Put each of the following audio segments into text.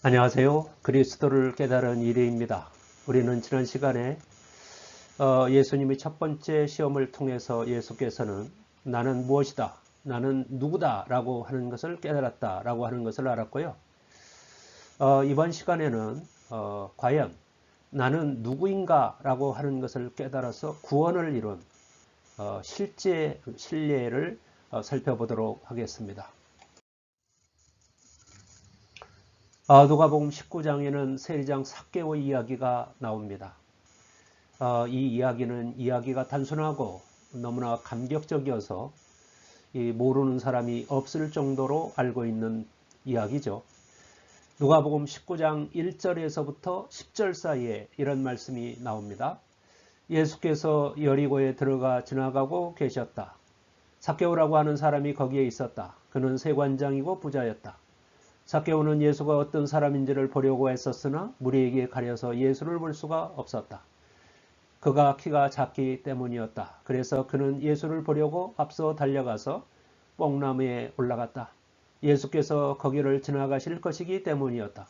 안녕하세요. 그리스도를 깨달은 이래입니다. 우리는 지난 시간에 예수님의 첫 번째 시험을 통해서 예수께서는 나는 무엇이다, 나는 누구다 라고 하는 것을 깨달았다 라고 하는 것을 알았고요. 이번 시간에는 과연 나는 누구인가 라고 하는 것을 깨달아서 구원을 이룬 실제 신뢰를 살펴보도록 하겠습니다. 누가복음 19장에는 세리장 삭개오 이야기가 나옵니다. 이 이야기가 단순하고 너무나 감격적이어서 모르는 사람이 없을 정도로 알고 있는 이야기죠. 누가복음 19장 1절에서부터 10절 사이에 이런 말씀이 나옵니다. 예수께서 여리고에 들어가 지나가고 계셨다. 삭개오라고 하는 사람이 거기에 있었다. 그는 세관장이고 부자였다. 삭개오는 예수가 어떤 사람인지를 보려고 했었으나 무리에게 가려서 예수를 볼 수가 없었다. 그가 키가 작기 때문이었다. 그래서 그는 예수를 보려고 앞서 달려가서 뽕나무에 올라갔다. 예수께서 거기를 지나가실 것이기 때문이었다.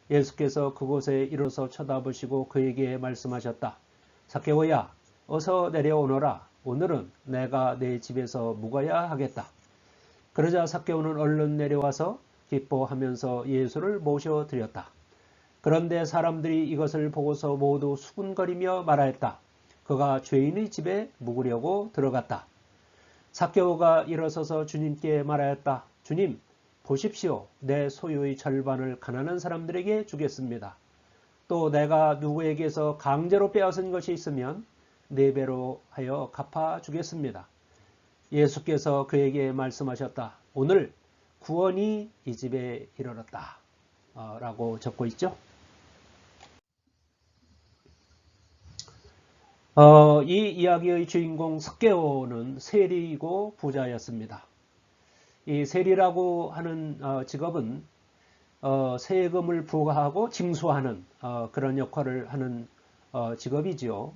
예수께서 그곳에 이르러서 쳐다보시고 그에게 말씀하셨다. 삭개오야, 어서 내려오너라. 오늘은 내가 내 집에서 묵어야 하겠다. 그러자 삭개오는 얼른 내려와서 기뻐하면서 예수를 모셔드렸다. 그런데 사람들이 이것을 보고서 모두 수군거리며 말하였다. 그가 죄인의 집에 묵으려고 들어갔다. 삭개오가 일어서서 주님께 말하였다. 주님, 보십시오. 내 소유의 절반을 가난한 사람들에게 주겠습니다. 또 내가 누구에게서 강제로 빼앗은 것이 있으면 4배로 하여 갚아주겠습니다. 예수께서 그에게 말씀하셨다. 오늘 구원이 이 집에 이르렀다. 라고 적고 있죠. 이 이야기의 주인공 삭개오는 세리이고 부자였습니다. 이 세리라고 하는 직업은 세금을 부과하고 징수하는 그런 역할을 하는 직업이지요.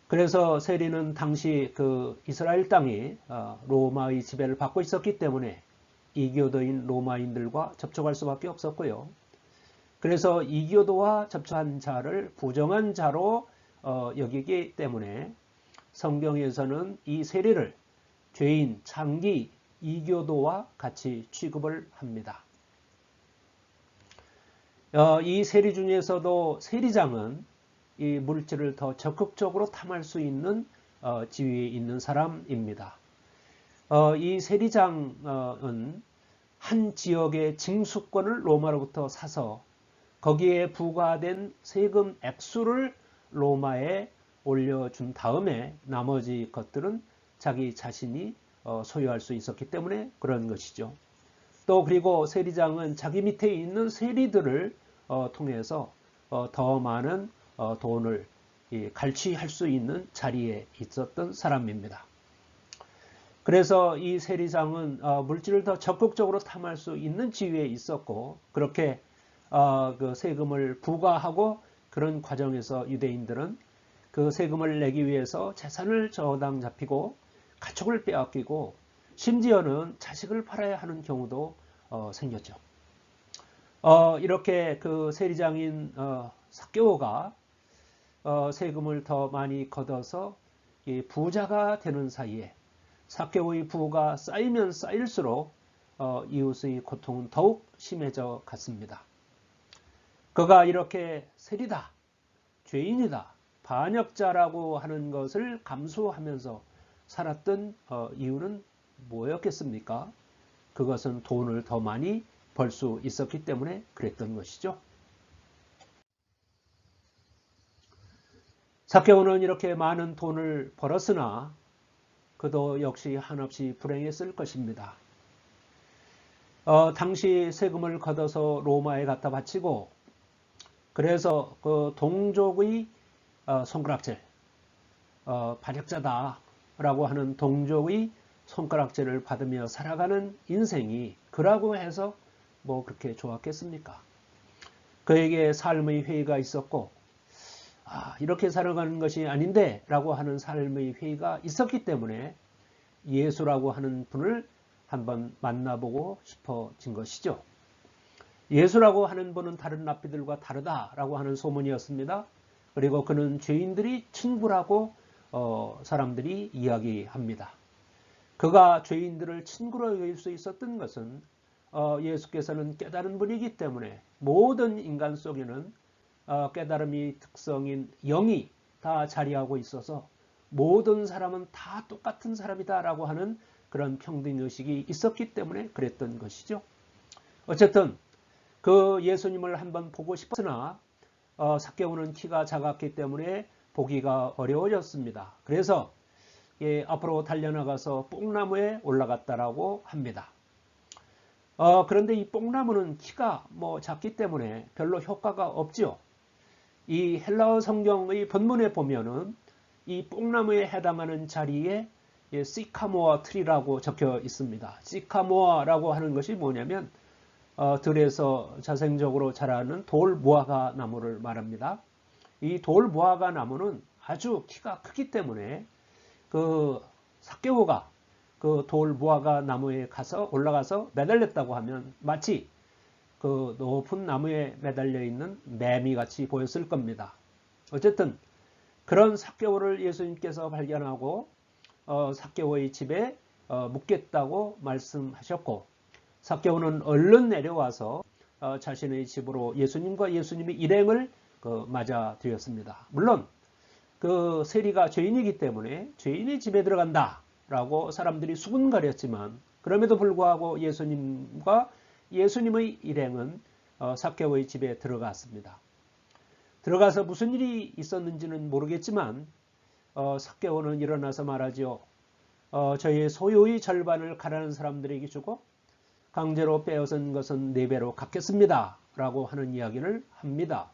그래서 세리는 당시 그 이스라엘 땅이 로마의 지배를 받고 있었기 때문에 이교도인 로마인들과 접촉할 수밖에 없었고요. 그래서 이교도와 접촉한 자를 부정한 자로 여기기 때문에 성경에서는 이 세리를 죄인, 창기, 이교도와 같이 취급을 합니다. 이 세리 중에서도 세리장은 이 물질을 더 적극적으로 탐할 수 있는 지위에 있는 사람입니다. 이 세리장은 한 지역의 징수권을 로마로부터 사서 거기에 부과된 세금 액수를 로마에 올려준 다음에 나머지 것들은 자기 자신이 소유할 수 있었기 때문에 그런 것이죠. 또 그리고 세리장은 자기 밑에 있는 세리들을 통해서 더 많은 돈을 갈취할 수 있는 자리에 있었던 사람입니다. 그래서 이 세리장은 물질을 더 적극적으로 탐할 수 있는 지위에 있었고 그렇게 그 세금을 부과하고 그런 과정에서 유대인들은 그 세금을 내기 위해서 재산을 저당 잡히고 가축을 빼앗기고 심지어는 자식을 팔아야 하는 경우도 생겼죠. 이렇게 그 세리장인 삭개오가 세금을 더 많이 걷어서 부자가 되는 사이에 삭개오의 부가 쌓이면 쌓일수록 이웃의 고통은 더욱 심해져 갔습니다. 그가 이렇게 세리다, 죄인이다, 반역자라고 하는 것을 감수하면서 살았던 이유는 뭐였겠습니까? 그것은 돈을 더 많이 벌 수 있었기 때문에 그랬던 것이죠. 삭개오는 이렇게 많은 돈을 벌었으나 그도 역시 한없이 불행했을 것입니다. 당시 세금을 걷어서 로마에 갖다 바치고 그래서 그 동족의 손가락질, 반역자다라고 하는 동족의 손가락질을 받으며 살아가는 인생이 그라고 해서 뭐 그렇게 좋았겠습니까? 그에게 삶의 회의가 있었고 이렇게 살아가는 것이 아닌데 라고 하는 삶의 회의가 있었기 때문에 예수라고 하는 분을 한번 만나보고 싶어진 것이죠. 예수라고 하는 분은 다른 랍비들과 다르다라고 하는 소문이었습니다. 그리고 그는 죄인들이 친구라고 사람들이 이야기합니다. 그가 죄인들을 친구로 여길 수 있었던 것은 예수께서는 깨달은 분이기 때문에 모든 인간 속에는 깨달음이 특성인 영이 다 자리하고 있어서 모든 사람은 다 똑같은 사람이다라고 하는 그런 평등의식이 있었기 때문에 그랬던 것이죠. 어쨌든 그 예수님을 한번 보고 싶었으나 삭개오는 키가 작았기 때문에 보기가 어려워졌습니다. 그래서 앞으로 달려나가서 뽕나무에 올라갔다라고 합니다. 그런데 이 뽕나무는 키가 작기 때문에 별로 효과가 없지요. 이 헬라어 성경의 본문에 보면은 이 뽕나무에 해당하는 자리에 시카모아 트리라고 적혀 있습니다. 시카모아라고 하는 것이 뭐냐면 들에서 자생적으로 자라는 돌무화과 나무를 말합니다. 이 돌무화과 나무는 아주 키가 크기 때문에 그 삭개오가 그 돌무화과 나무에 올라가서 매달렸다고 하면 마치 그 높은 나무에 매달려 있는 매미 같이 보였을 겁니다. 어쨌든 그런 삭개오를 예수님께서 발견하고 삭개오의 집에 묵겠다고 말씀하셨고, 삭개오는 얼른 내려와서 자신의 집으로 예수님과 예수님의 일행을 맞아들였습니다. 물론 그 세리가 죄인이기 때문에 죄인의 집에 들어간다 라고 사람들이 수군거렸지만, 그럼에도 불구하고 예수님과 예수님의 일행은 삭개오의 집에 들어갔습니다. 들어가서 무슨 일이 있었는지는 모르겠지만 삭개오는 일어나서 말하죠. 저희의 소유의 절반을 가난한 사람들에게 주고 강제로 빼앗은 것은 4배로 갚겠습니다 라고 하는 이야기를 합니다.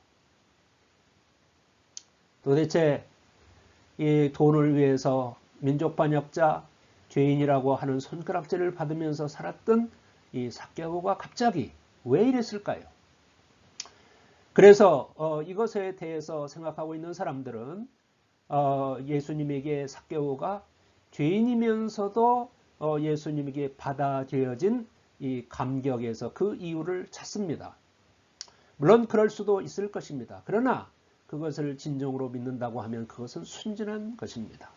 도대체 이 돈을 위해서 민족 반역자, 죄인이라고 하는 손가락질을 받으면서 살았던 이 삭개오가 갑자기 왜 이랬을까요? 그래서 이것에 대해서 생각하고 있는 사람들은 예수님에게 삭개오가 죄인이면서도 예수님에게 받아들여진 이 감격에서 그 이유를 찾습니다. 물론 그럴 수도 있을 것입니다. 그러나 그것을 진정으로 믿는다고 하면 그것은 순진한 것입니다.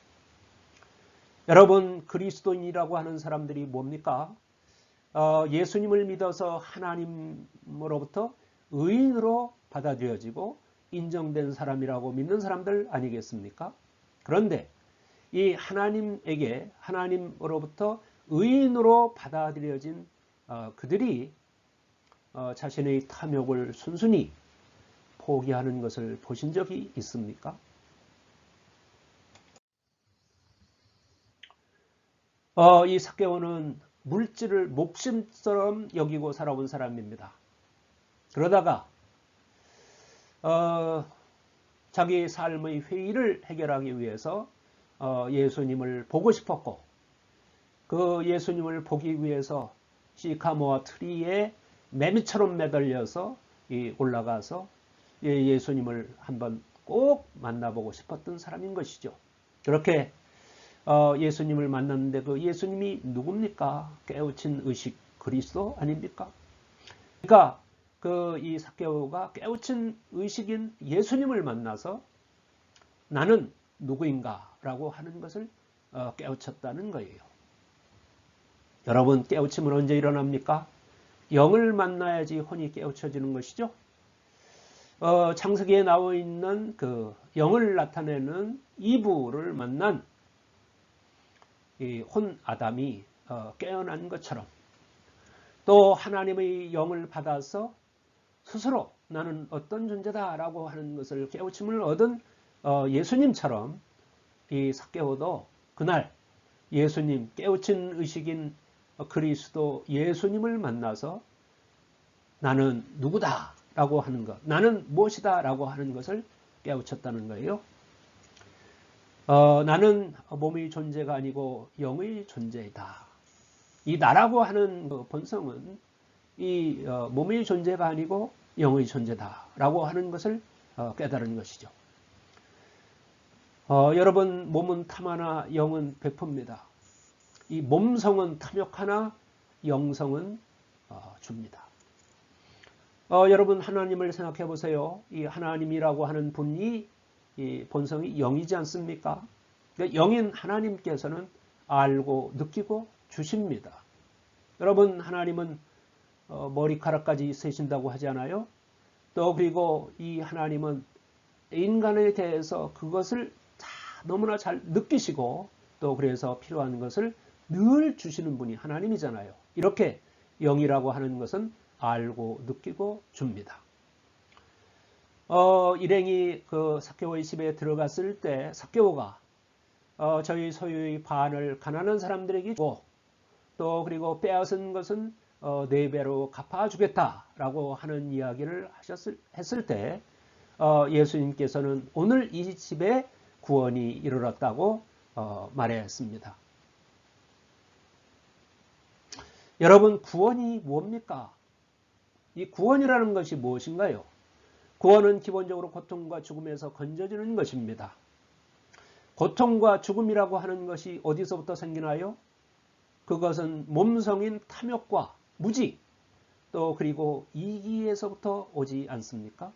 여러분, 그리스도인이라고 하는 사람들이 뭡니까? 예수님을 믿어서 하나님으로부터 의인으로 받아들여지고 인정된 사람이라고 믿는 사람들 아니겠습니까? 그런데 이 하나님으로부터 의인으로 받아들여진 그들이 자신의 탐욕을 순순히 포기하는 것을 보신 적이 있습니까? 이 삭개오는 물질을 목숨처럼 여기고 살아온 사람입니다. 그러다가 자기 삶의 회의를 해결하기 위해서 예수님을 보고 싶었고, 그 예수님을 보기 위해서 시카모아 트리에 매미처럼 매달려서 올라가서 예수님을 한번 꼭 만나보고 싶었던 사람인 것이죠. 그렇게 예수님을 만났는데 그 예수님이 누굽니까? 깨우친 의식 그리스도 아닙니까? 그러니까 이 삭개오가 깨우친 의식인 예수님을 만나서 나는 누구인가 라고 하는 것을 깨우쳤다는 거예요. 여러분, 깨우침은 언제 일어납니까? 영을 만나야지 혼이 깨우쳐지는 것이죠. 창세기에 나와 있는 그 영을 나타내는 이브를 만난 이 혼 아담이 깨어난 것처럼, 또 하나님의 영을 받아서 스스로 나는 어떤 존재다라고 하는 것을 깨우침을 얻은 예수님처럼 이 삭개오도 그날 예수님, 깨우친 의식인 그리스도 예수님을 만나서 나는 누구다 라고 하는 것, 나는 무엇이다 라고 하는 것을 깨우쳤다는 거예요. 나는 몸의 존재가 아니고 영의 존재이다. 이 나라고 하는 그 본성은 이 몸의 존재가 아니고 영의 존재다라고 하는 것을 깨달은 것이죠. 여러분, 몸은 탐하나 영은 베풉니다. 이 몸성은 탐욕하나 영성은 줍니다. 여러분 하나님을 생각해 보세요. 이 하나님이라고 하는 분이 이 본성이 영이지 않습니까? 그러니까 영인 하나님께서는 알고 느끼고 주십니다. 여러분 하나님은 머리카락까지 세신다고 하잖아요. 또 그리고 이 하나님은 인간에 대해서 그것을 너무나 잘 느끼시고 또 그래서 필요한 것을 늘 주시는 분이 하나님이잖아요. 이렇게 영이라고 하는 것은 알고 느끼고 줍니다. 일행이 그 삭개오의 집에 들어갔을 때 삭개오가 저희 소유의 반을 가난한 사람들에게 주고 또 그리고 빼앗은 것은 4배로 갚아주겠다라고 하는 이야기를 했을 때 예수님께서는 오늘 이 집에 구원이 이르렀다고 말했습니다. 여러분 구원이 뭡니까? 이 구원이라는 것이 무엇인가요? 구원은 기본적으로 고통과 죽음에서 건져주는 것입니다. 고통과 죽음이라고 하는 것이 어디서부터 생기나요? 그것은 몸성인 탐욕과 무지, 또 그리고 이기에서부터 오지 않습니까?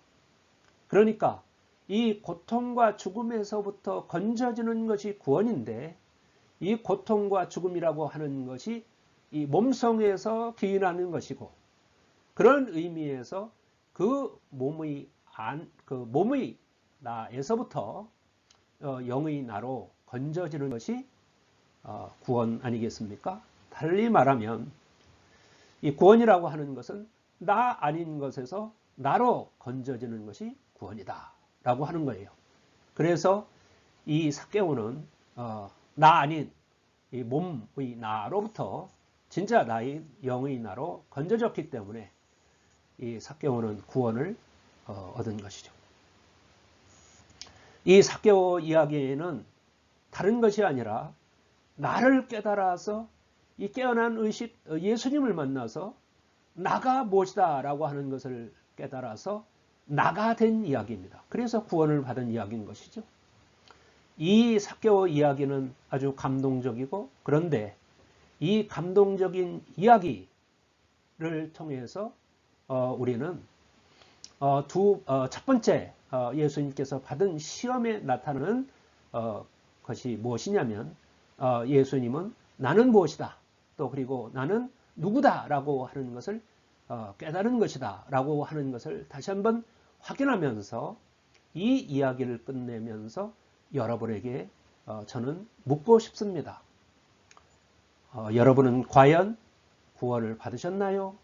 그러니까 이 고통과 죽음에서부터 건져지는 것이 구원인데 이 고통과 죽음이라고 하는 것이 이 몸성에서 기인하는 것이고 그런 의미에서 그 몸의 나에서부터 영의 나로 건져지는 것이 구원 아니겠습니까? 달리 말하면 이 구원이라고 하는 것은 나 아닌 것에서 나로 건져지는 것이 구원이다 라고 하는 거예요. 그래서 이 삭개오는 나 아닌 이 몸의 나로부터 진짜 나의 영의 나로 건져졌기 때문에 이 삭개오는 구원을 얻은 것이죠. 이 삭개오 이야기에는 다른 것이 아니라 나를 깨달아서 이 깨어난 의식 예수님을 만나서 나가 무엇이다 라고 하는 것을 깨달아서 나가 된 이야기입니다. 그래서 구원을 받은 이야기인 것이죠. 이 삭개오 이야기는 아주 감동적이고 그런데 이 감동적인 이야기를 통해서 우리는 첫 번째 예수님께서 받은 시험에 나타나는 것이 무엇이냐면 예수님은 나는 무엇이다 또 그리고 나는 누구다 라고 하는 것을 깨달은 것이다 라고 하는 것을 다시 한번 확인하면서 이 이야기를 끝내면서 여러분에게 저는 묻고 싶습니다. 여러분은 과연 구원을 받으셨나요?